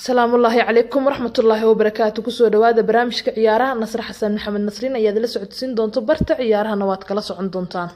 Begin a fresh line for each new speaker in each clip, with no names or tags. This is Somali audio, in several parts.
السلام الله عليكم ورحمة الله وبركاته كسو دوادا برامجك عيارها نصر حسن محمد نصرين اياد لسعود سين دونتو برت عيارها نوات كلا سعون دونتان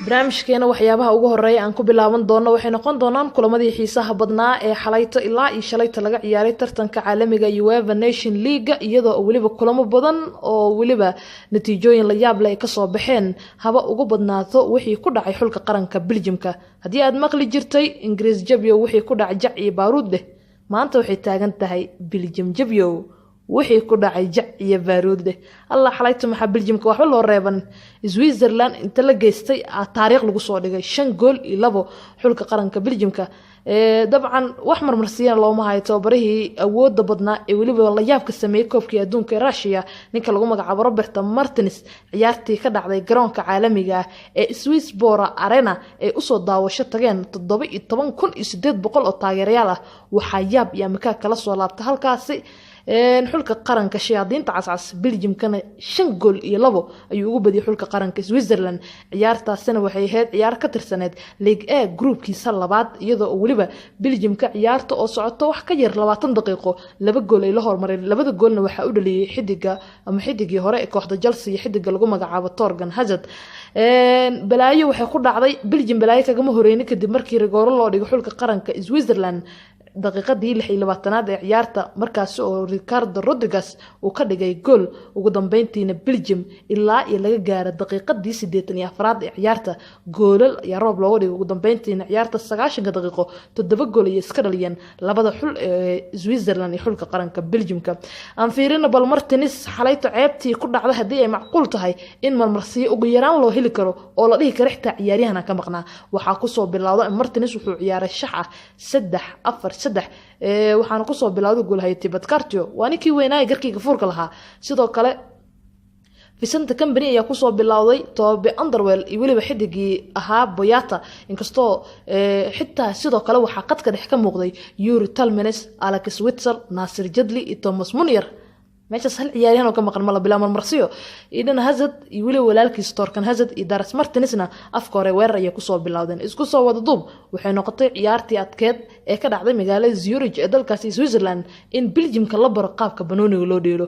barnaamijkeena waxyaabaha ugu horeeya aan ku bilaaban doono waxay noqon doonaan kulamadii xiisaha badnaa ee xalayto ilaa iyo shalayto laga ciyaaray tartanka caalamiga UEFA Nation League iyadoo waliba kulamo badan oo waliba natiijooyin la yaab leh ka soo baxeen haba ugu badnaato wixii ku dhacay xulka qaranka Belgiumka hadii aad maqli jirtay Ingiriis jabyo wixii ku dhacay jac iyo baaruud leh maanta waxay taagan tahay Belgium jabyo wixii ku dhacay jac iyo baaruud leh alla xalayto maxaa Belgiumka waxba loo reeban Switzerland inta la geystay taariikh lagu soo dhigay 5 gool iyo 2 xulka qaranka Belgiumka dabcan wax marmarsiyan loo mahay tababarihii awoodda badnaa ee waliba la yaabka sameeyay koobkii adduunka Russia ninka lagu magacaabo Robert Martinez ciyaartii ka dhacday garoonka caalamiga ee Swissbora Arena ee u soo daawasho tageen 17,800 oo taageerayaal ah waxa yaab iyo markaa kala soo laabtay halkaasi xulka qaranka shayaadiinta cascas Belgiumkana 5 gool iyo 2 ayuu ugu badiyay xulka qaranka Switzerland ciyaartaasina waxay ahayd ciyaar ka tirsaneed League A groupkiisa labaad iyadoo waliba Belgiumka ciyaarta oo socoto wax ka yar 20 daqiiqo 2 gool ay la hormareen labada goolna waxa u dhaliyay xidigii hore ee kooxda Chelsea iyo xidiga lagu magacaabo Torgan Hazard balaayo waxay ku dhacday Belgium balaayo kaga horeeyay kadib markii rigooro loo dhigay xulka qaranka Switzerland daqiiqadii 26aad ee ciyaarta markaas oo Ricardo Rodriguez uu ka dhigay gool ugu dambeyntiina Belgium ilaa iyo laga gaaro daqiiqadii 84aad ee ciyaarta goolal ayaa roob looga dhigay ugu dambeyntiina ciyaarta 90 daqiiqo 7 gool ay iska dhaliyeen labada xul ee Switzerland iyo xulka qaranka Belgiumka aan fiirino bal Martinez xalayto ceebtii ku dhacday hadii ay macquul tahay in marmarsiyo ugu yaraan loo heli karo oo la dhihi karo xitaa ciyaaryahan ka maqnaa waxa ku soo bilowday Martinez wuxuu ciyaaray shax 3-4 waxaana ku soo bilowday gool haytay Badkartio waa ninkii weynaa garkiga fuurka lahaa sidoo kale Vicente Company ayaa ku soo bilowday Toby Underwell iyo waliba xidigii ahaa Boyata inkastoo xitaa sidoo kale waxa qadka dhex ka muuqday Yuri Tielemans Alex Witsel Nasir Jadli iyo Thomas Muller meeshaas hal ciyaaryahan oo ka maqan mala bilaamar marsiyo Eden Hazard iyo waliba walaalkiis Torgan Hazard iyo Dries Mertensna afka hore weerar ay ku soo bilowdeen isku soo wada duub waxay noqotay ciyaartii adkeed ee ka dhacday magaalada Zurich ee dalkaasi Switzerland in Belgiumka la baro qaabka banooniga loo dheelo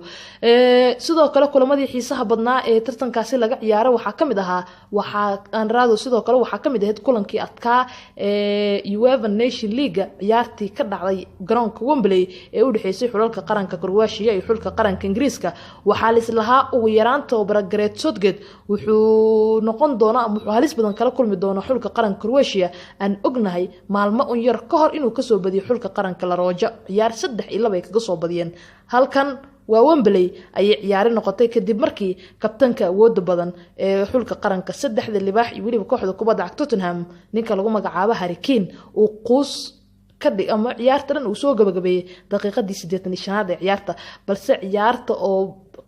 sidoo kale kulamadii xiisaha badnaa ee tartankaasi laga ciyaaray waxa kamid ahaa waxa aan raado sidoo kale waxa kamid ahayd kulankii adkaa ee UEFA Nation League ciyaartii ka dhacday garoonka Wembley ee u dhaxeysay xulalka qaranka Croatia iyo xulka qaranka Ingiriiska waxa la islahaa ugu yaraanta oo Gareth Southgate wuxuu noqon doona ama wuxuu halis badan kala kulmi doona xulka qaranka Croatia aan ognahay maalmo un yar ka hor inuu ka soo badiyo xulka qaranka La Roja ciyaar 3-2 ay kaga soo badiyeen halkan waa Wembley ay ciyaar noqotay kadib markii kabtanka awood badan ee xulka qaranka 3 libaax iyo waliba kooxda kubadda cagta Tottenham ninka lagu magacaabo Harry Kane uu quus kadib ama ciyaartan uu soo gabagabeeyay daqiiqadii 85aad ee ciyaarta balse ciyaarta oo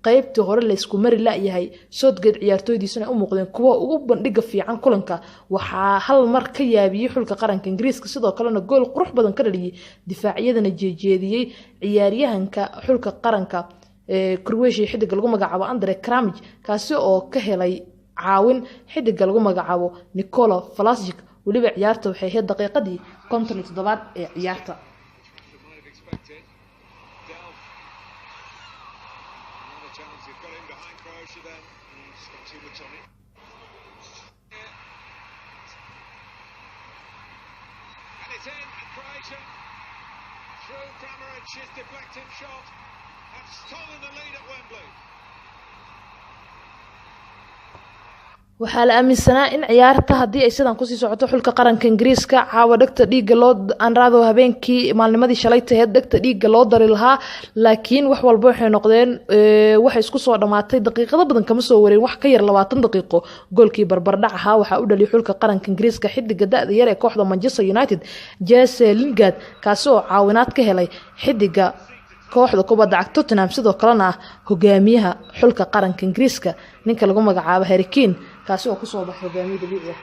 qaybtii hore la isku mari la yahay Southgate ciyaartoydiisuna u muuqdeen kuwa ugu bandhiga fiican kulanka waxa hal mar ka yaabiyay xulka qaranka Ingiriiska sidoo kalena gool qurux badan ka dhaliyay difaaciyadana jeejeediyay ciyaaryahanka xulka qaranka Croatia xidig lagu magacaabo Andre Kramnic kaasi oo ka helay caawin xidig lagu magacaabo Nikola Vlasic waliba ciyaarta waxay ahayd daqiiqadii 57aad ee ciyaarta waxaa la aaminsanaa in ciyaarta hadii ay sidan ku sii socoto xulka qaranka Ingiriiska caawa dhagta dhiiga loo aan raado habeenkii maalnimadii shalay tahay dhagta dhiiga loo dari lahaa laakiin wax walba waxay noqdeen waxa isku soo dhamaatay daqiiqado badan kama soo wareen wax ka yar 20 daqiiqo goolkii barbardhac ahaa waxa u dhaliyay xulka qaranka Ingiriiska xidiga da'da yar ee kooxda Manchester United Jesse Lingard kaasoo caawinaad ka helay xidiga kooxda kubadda cagta Tottenham sidoo kalena ah hogaamiyaha xulka qaranka Ingiriiska ninka lagu magacaabo Harry Kane kaasi oo ku soo baxay hogaamiye dabiici ah.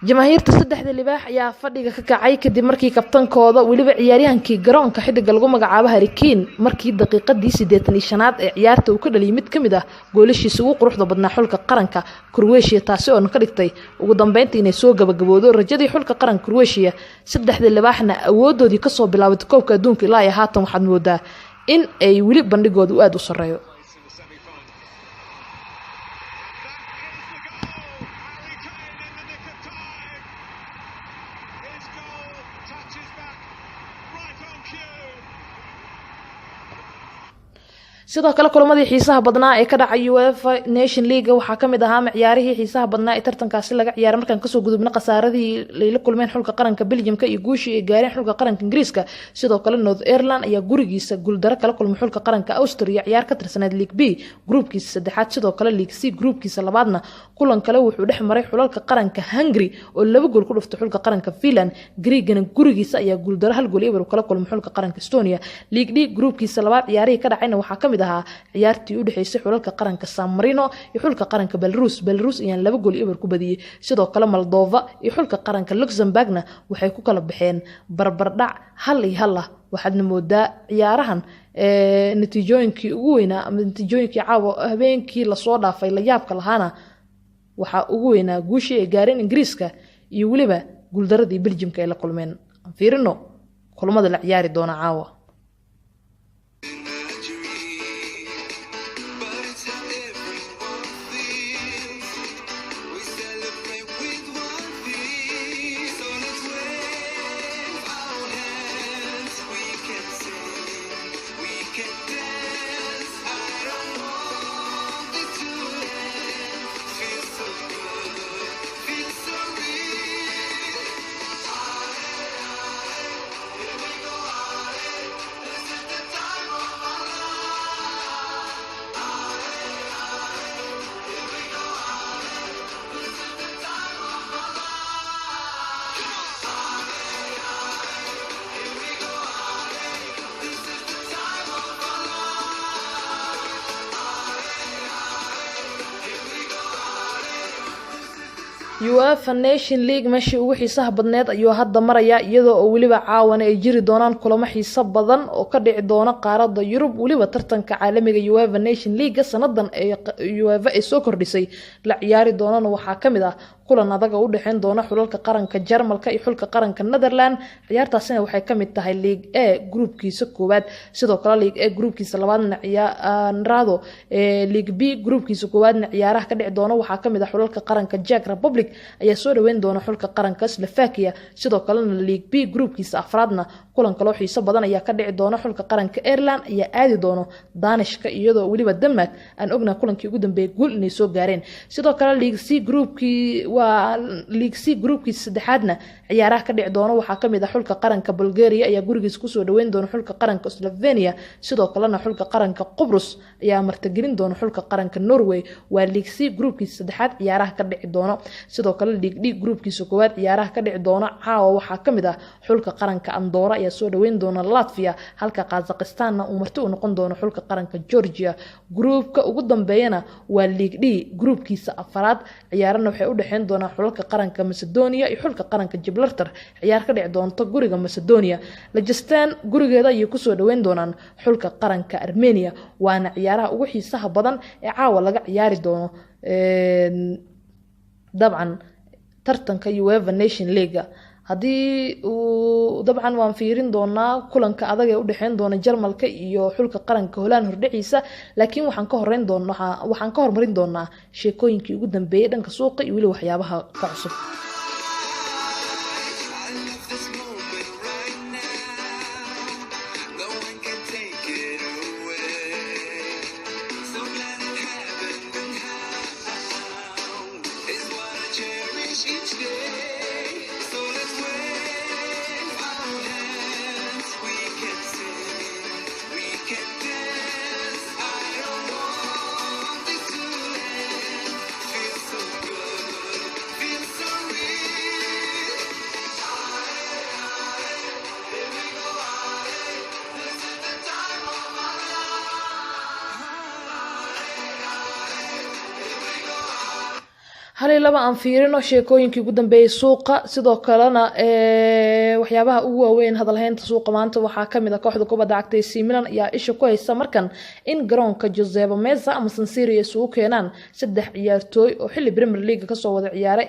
jamaahiirta saddexda libaax ayaa fadhiga ka kacay kadib markii kabtankooda waliba ciyaaryahankii garoonka xidiga lagu magacaabo Harry Kane markii daqiiqadii 85aad ee ciyaarta uu ka dhaliyay mid kamid ah goolashiisa ugu quruxda badnaa xulka qaranka Croatia taasi oo ka dhigtay ugu dambeyntii inay soo gabagaboodo rajadii xulka qaranka Croatia. saddexda libaaxna awoodoodii ka soo bilaabatay koobka adduunka ilaa haatan waxaad moodaa in ay wali bandhigoodu aad u sareeyo. sidoo kale kulamadii xiisaha badnaa ee ka dhacay UEFA Nation League waxa kamid ahaa ciyaarihii xiisaha badnaa ee tartankaasi laga ciyaaray markaan ka soo gudubna qasaaradii la kulmeen xulka qaranka Belgium-ka iyo guushii ay gaareen xulka qaranka Ingiriiska. sidoo kale North Ireland ayaa gurigiisa guuldaro kala kulmay xulka qaranka Austria ciyaar ka tirsaneed League B groupkiisa saddexaad. sidoo kale League C groupkiisa labaadna kulan kale wuxuu dhex maray xulka qaranka Hungary oo 2 gool ku dhuftay xulka qaranka Finland. Greegana gurigiisa ayaa guuldaro 1 gool eber kala kulmay xulka qaranka Estonia. League D groupkiisa labaad ciyaarihii ka dhacayna waxa kamid ciyaartii u dhaxaysay xulka qaranka San Marino iyo xulka qaranka Belarus ayaan 2 gool eber ku badiyay. sidoo kale Moldova iyo xulka qaranka Luxembourgna waxay ku kala baxeen barbardhac 1-1. waxaadna moodaa ciyaarahan natiijooyinkii ugu weynaa ama natiijooyinkii caawa habeenkii la soo dhaafay la yaabka lahaana waxa ugu weynaa guushii ay gaareen Ingiriiska iyo waliba guuldaradii Belgium-ka ay la kulmeen. fiirino kulamada la ciyaari doona caawa. UEFA Nation League meeshii ugu xiisaha badneed ayuu hadda maraya iyadoo oo waliba caawana ay jiri doonaan kulamo xiiso badan oo ka dhici doona qaaradda Yurub. waliba tartanka caalamiga UEFA Nation League sanadan ee UEFA ay soo kordhisay la ciyaari doonana waxaa kamid ah kulan adag u dhaxeyn doona xulka qaranka Jarmalka iyo xulka qaranka Netherland. ciyaartaasina waxay kamid tahay League A groupkiisa koowaad. sidoo kale League A groupkiisa labaadna ciyaarado League B groupkiisa koowaadna ciyaaraha ka dhici doona waxaa kamid ah xulka qaranka Czech Republic ayaa soo dhaweyn doona xulka qaranka Slovakia. sidoo kale League B groupkiisa afraadna kulan kale oo xiiso badan ayaa ka dhici doona xulka qaranka Ireland ayaa aadi doona Danishka iyadoo waliba Denmark aan ogna kulankii ugu dambeeyay gool inay soo gaareen. sidoo kale League C groupkiisa saddexaadna ciyaaraha ka dhici doona waxaa kamid ah xulka qaranka Bulgaria ayaa gurigiisa ku soo dhaweyn doona xulka qaranka Slovenia. sidoo kalena xulka qaranka Qobrus ayaa martigelin doona xulka qaranka Norway. waa League C groupkiisa saddexaad ciyaaraha ka dhici doona. sidoo kale League D groupkiisa koowaad ciyaaraha ka dhici doona caawa waxaa kamid ah xulka qaranka Andorra ayaa soo dhaweyn doona Latvia halka Kazakhstan uu marti u noqon doono xulka qaranka Georgia. groupka ugu dambeeyana waa League D groupkiisa afraad ciyaarana waxay u dhaxeyn doonaa xulka qaranka Macedonia iyo xulka qaranka Gibraltar ciyaar ka dhici doonta guriga Macedonia. Liechtenstein gurigeeda ayay ku soo dhaweyn doonaan xulka qaranka Armenia. waana ciyaaraha ugu xiisaha badan ee caawa laga ciyaari doono dabcan tartanka UEFA Nation League. haddii dabcan waan fiirin doonaa kulanka adag ee u dhaxeyn doona Jarmalka iyo xulka qaranka Holland hordhiciisa laakiin waxaan ka hormarin doonaa sheekooyinkii ugu dambeeyay dhanka suuqa iyo wali waxyaabaha ka cusub. hal laba aan fiirino sheekooyinkii ugu dambeeyay suuqa sidoo kalena waxyaabaha ugu waaweyn hadalhaynta suuqa maanta waxaa kamid ah kooxda kubadda cagta AC Milan ayaa isha ku haysa markan in garoonka Giuseppe Meazza ama San Siro ay isugu keenaan 3 ciyaartooy oo xilli Premier League ka soo wada ciyaaray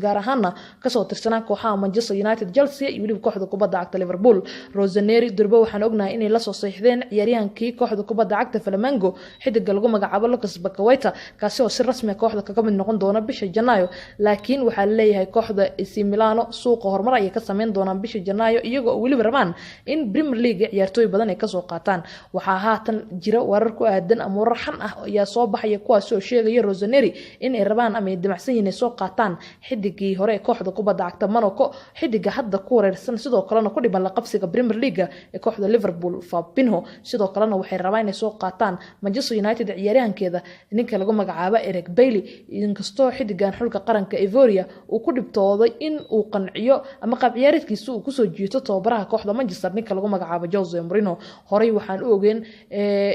gaar ahaanna ka soo tirsanaa kooxaha Manchester United, Chelsea iyo waliba kooxda kubadda cagta Liverpool. Rossoneri durba waxaan ognahay inay la soo saxiixdeen ciyaaryahankii kooxda kubadda cagta Flamengo xidiga lagu magacaabo Lucas Paqueta kaasi oo si rasmi ah kooxda kaga mid noqon doona bisha Janaayo, laakiin waxaa leeyahay kooxda AC Milano suuqa horumar ay ka sameyn doonaan bisha Janaayo iyagoo waliba rabaan in Premier League ciyaartooy badan ay ka soo qaataan. waxaa haatan jira warar ku aadan ama warar xan ah ayaa soo baxaya kuwaas oo sheegaya Rossoneri in ay rabaan ama ay damacsan yihiin soo qaataan xidigii hore ee kooxda kubadda cagta Monaco, xidiga hadda ku wareersan sidoo kalena ku dhiban la qabsiga Premier League ee kooxda Liverpool Fabinho. sidoo kalena waxay rabaan inay soo qaataan Manchester United ciyaaryahankeeda ninka lagu magacaabo Eric Bailly, inkastoo xidigan xulka qaranka Ivoria uu ku dhibtooday in uu qanciyo ama qaab ciyaareedkiisa uu ku soo jiito tababaraha kooxda Manchester ninka lagu magacaabo Jose Mourinho. horey waxaan u ogeyn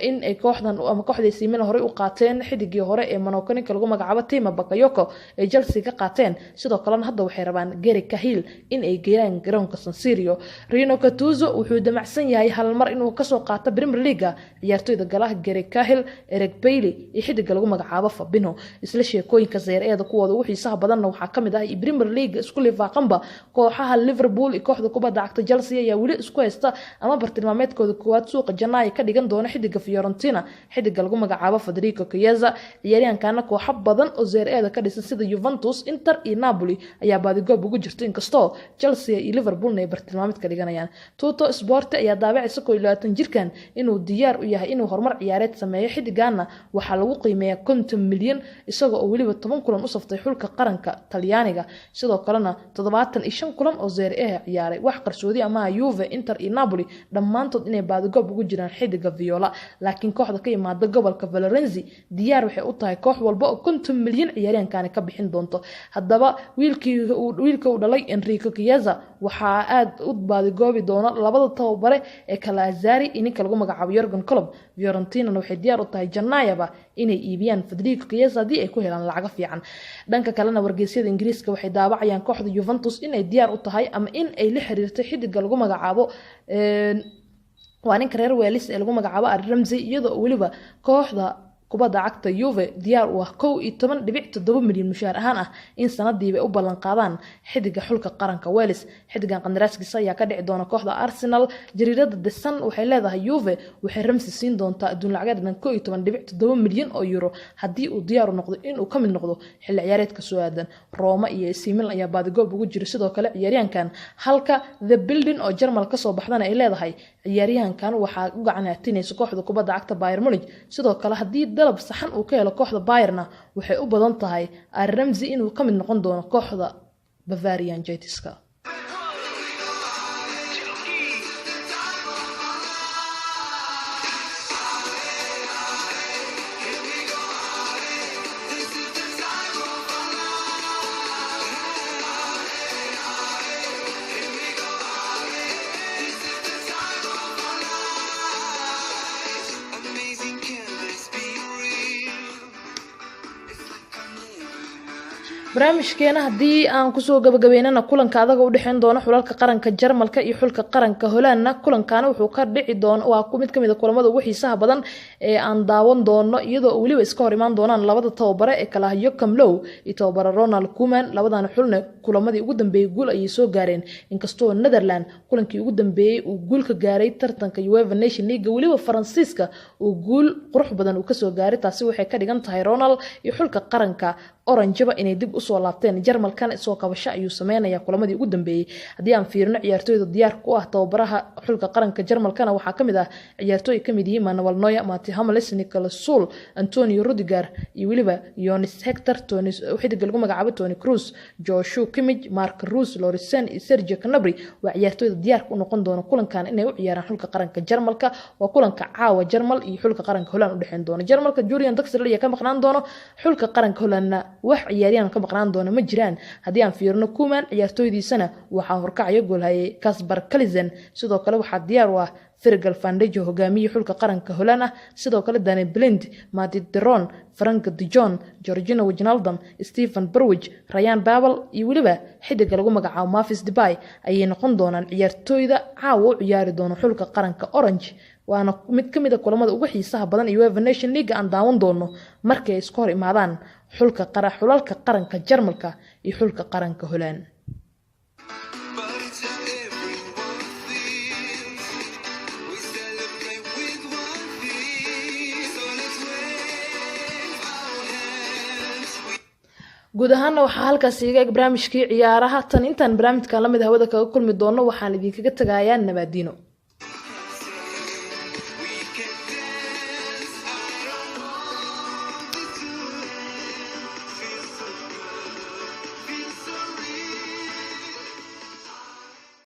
in ay kooxdan ama kooxda AC Milan horey u qaateen xidigii hore ee Monaco ninka lagu magacaabo Timo Bakayoko ee Chelsea ka qaateen. sidoo kalena hadda waxay rabaan Gary Cahill in ay geeyaan garoonka San Siro. Rino Gattuso wuxuu damacsan yahay hal mar inuu ka soo qaato Premier League ciyaartooyda galaha Gary Cahill, Eric Bailly iyo xidiga lagu magacaabo Fabinho. isla sheekooyinka Serie-ada kuwooda ugu xiisaha badanna waxaa kamid ah Premier League isku lifaaqanba kooxaha Liverpool iyo kooxda kubadda cagta Chelsea ayaa wali isku haysta ama bartilmaameedkooda koowaad suuqa Janaayo ka dhigan doona xidiga Fiorentina xidiga lagu magacaabo Federico Chiesa. ciyaaryahankana kooxo badan oo Serie-ada ka dhisan sida Juventus, Inter iyo Napoli ayaa baadigoob ugu jirta inkastoo Chelsea iyo Liverpool ay bartilmaameed ka dhiganayaan. Tutto Sport ayaa daabacaysa 21 jirkan inuu diyaar u yahay inuu horumar ciyaareed sameeyo. xidigana waxaa lagu qiimeeyaa 50 milyan isagoo oo waliba 10 kulan u saftay xulka qaranka Talyaaniga, sidoo kalena 75 kulan oo Serie A ciyaaray. wax qarsoodi ama Juve, Inter iyo Napoli dhammaantood inay baadigoob ugu jiraan xidiga Viola, laakiin kooxda ka yimaada gobolka Valerenzi diyaar waxay u tahay koox walba oo 50 milyan ciyaaryahankan ka bixin doonto. haddaba wiilka uu dhalay Enrico Chiesa waxaa aad u baadigoobi doona labada tababare ee kala Azzari iyo ninka lagu magacaabo Jurgen Klopp. Fiorentina waxay diyaar u tahay Janaayo inay iibiyaan Federico Chiesa hadii ay ku helaan lacag fiican. dhanka kalena wargeysyada Ingiriiska waxay daabacayaan kooxda Juventus inay diyaar u tahay ama in ay la xiriirtay xidiga lagu magacaabo waa ninka reer Wales ee lagu magacaabo Ramsey, iyadoo waliba kooxda kubadda cagta Juve diyaar u ah 11.7 milyan mushaar ahaan ah in sanadiiba u ballan qaadaan xidiga xulka qaranka Wales. xidigan qandaraaskiisa ayaa ka dhici doona kooxda Arsenal. jariirada The Sun waxay leedahay Juve waxay Ramsey siin doontaa adduun lacageed dhan 11.7 milyan oo euro haddii uu diyaar u noqdo inuu ka mid noqdo xilli ciyaareedka soo aadan. Roma iyo AC Milan ayaa baadigoob ugu jira sidoo kale ciyaaryahankan, halka The Building oo Jarmal ka soo baxdana ay leedahay ciyaaryahankan waxaa u gacan haatinaysa kooxda kubadda cagta Bayern Munich. sidoo kale haddii dalab saxan uu ka helo kooxda Bayern waxay u badan tahay Ramsey inuu ka mid noqon doono kooxda Bavarian Jetiska. barnaamijkeena haddii aan kusoo gabagabeynana kulanka adaga u dhexeyn doona xulalka qaranka Jarmalka iyo xulka qaranka Holland. kulankana wuxuu ka dhici doona waa mid kamid ah kulamada ugu xiisaha badan ee aan daawan doono iyadoo waliba iska hor imaan doonaan labada tababare ee kala Joachim Löw iyo tababare Ronald Koeman. labadan xulna kulamadii ugu dambeeyay guul ay soo gaareen inkastoo Netherlands kulankii ugu dambeeyay uu guul ka gaaray tartanka UEFA Nation League, waliba Faransiiska uu guul qurux badan uu ka soo gaaray. taasi waxay ka dhigan tahay Ronald iyo xulka qaranka Orange inay dib u soo laabteen. Jarmalkan soo kabasho ayuu sameeynaya kulamadii ugu dambeeyay. haddii aan fiirino ciyaartooyda diyaar ku ah tababaraha xulka qaranka Jarmalkana waxaa kamid ah ciyaartooy kamid yihiin Manuel Neuer, Matti Hummels, Niklas Süle, Antonio Rudiger iyo waliba Jonas Hector, xidiga lagu magacaabo Toni Kroos, Joshua Kimmich, Marc Roos, Lorisen iyo Sergio Gnabry waa ciyaartooyda diyaar u noqon doona kulankan inay u ciyaaraan xulka qaranka Jarmalka. waa kulanka caawa Jarmal iyo xulka qaranka Holland u dhexeyn doona. Jarmalka Julian Draxler ayaa ka maqnaan doona, xulka qaranka Holland wax ciyaaryahan ka maqnaan maqnaan doona ma jiraan haddii aan fiirno Koeman ciyaartooydiisana waxaa horkacaya goolhaye Kasper Kalizen sidoo kale waxaa diyaar u ah Virgil van Dijk hogaamiye xulka qaranka Holland ah sidoo kale Danny Blind Matic de Roon Frank de Jong Georgina Wijnaldum Stephen Bergwijn Ryan Babel iyo waliba xidiga lagu magacaabo Memphis Depay ayay noqon doonaan ciyaartooyda caawa u ciyaari doona xulka qaranka Orange waana mid kamid ah kulamada ugu xiisaha badan ee UEFA Nation League aan daawan doono markay ay isku hor imaadaan xulalka qaranka Jarmalka iyo xulka qaranka Holland. guud ahaan waxaa halkaas iga barnaamijkii ciyaaraha tan intaan barnaamijka la mid hawada kaga kulmi doono waxaan idinkaga tagayaa nabadino